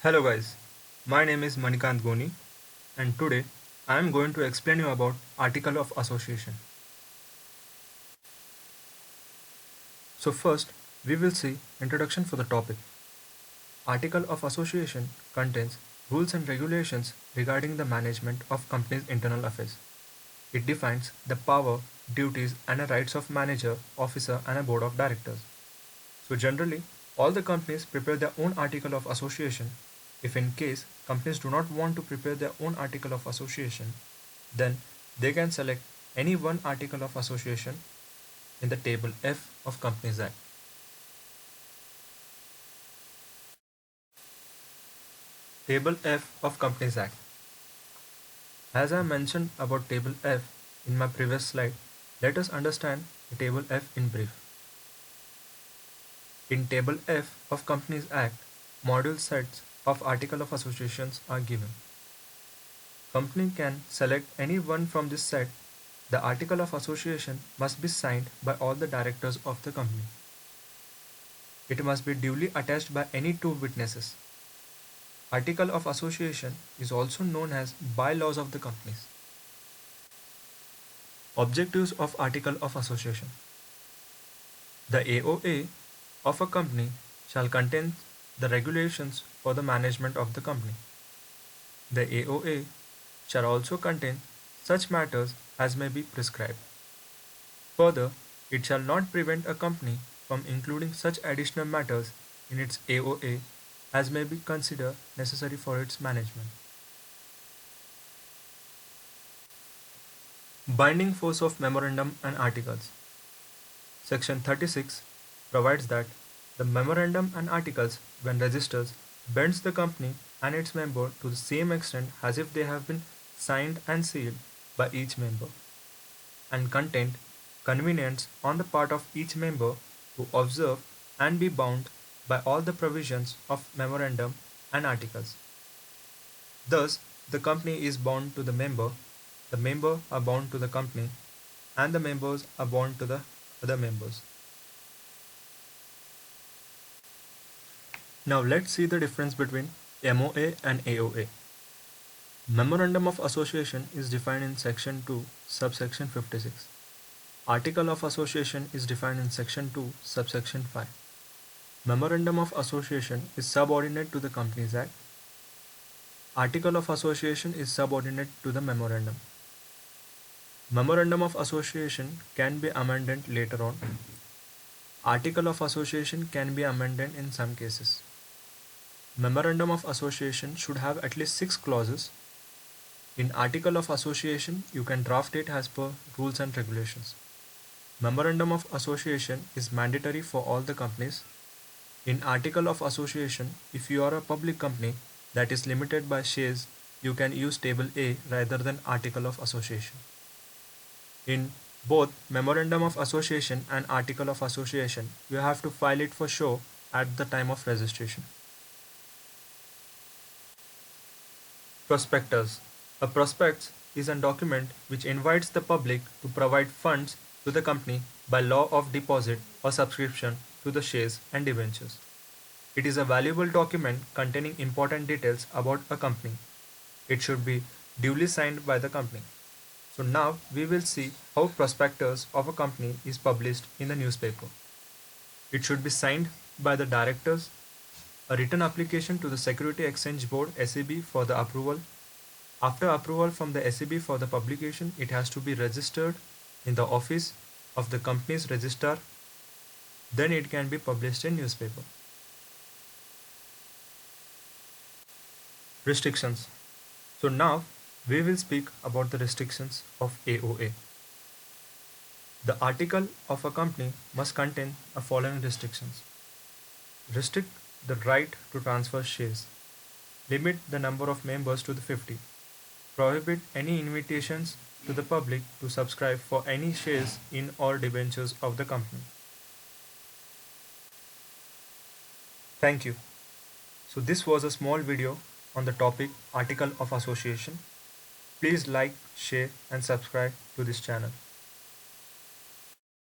Hello guys, my name is Manikant Goni and today I am going to explain you about Article of Association. So first we will see introduction for the topic. Article of Association contains rules and regulations regarding the management of company's internal affairs. It defines the power, duties and the rights of manager, officer and a board of directors. So generally, all the companies prepare their own article of association. If in case companies do not want to prepare their own article of association, then they can select any one article of association in the table F of Companies Act. Table F of Companies Act. As I mentioned about table F in my previous slide, let us understand the table F in brief. In table F of Companies Act, module sets of article of associations are given. Company can select any one from this set. The article of association must be signed by all the directors of the company. It must be duly attached by any two witnesses. Article of association is also known as bylaws of the companies. Objectives of article of association. The AOA of a company shall contain the regulations for the management of the company. The AOA shall also contain such matters as may be prescribed. Further, it shall not prevent a company from including such additional matters in its AOA as may be considered necessary for its management. Binding force of memorandum and articles. Section 36 provides that the memorandum and articles, when registered, binds the company and its member to the same extent as if they have been signed and sealed by each member, and contain convenience on the part of each member to observe and be bound by all the provisions of memorandum and articles. Thus, the company is bound to the member are bound to the company, and the members are bound to the other members. Now let's see the difference between MOA and AOA. Memorandum of Association is defined in Section 2, subsection 56. Article of Association is defined in Section 2, subsection 5. Memorandum of Association is subordinate to the Companies Act. Article of Association is subordinate to the Memorandum. Memorandum of Association can be amended later on. Article of Association can be amended in some cases. Memorandum of Association should have at least 6 clauses. In Article of Association, you can draft it as per rules and regulations. Memorandum of Association is mandatory for all the companies. In Article of Association, if you are a public company that is limited by shares, you can use Table A rather than Article of Association. In both Memorandum of Association and Article of Association, you have to file it for show at the time of registration. Prospectus. A prospectus is a document which invites the public to provide funds to the company by law of deposit or subscription to the shares and debentures. It is a valuable document containing important details about a company. It should be duly signed by the company. So now we will see how prospectus of a company is published in the newspaper. It should be signed by the directors, a written application to the Security Exchange Board SEB for the approval. After approval from the SEB for the publication, it has to be registered in the office of the company's registrar. Then it can be published in newspaper. Restrictions. So now we will speak about the restrictions of AOA. The article of a company must contain the following restrictions. Restrict the right to transfer shares. Limit the number of members to the 50. Prohibit any invitations to the public to subscribe for any shares in or debentures of the company. Thank you. So this was a small video on the topic Article of Association. Please like, share and subscribe to this channel.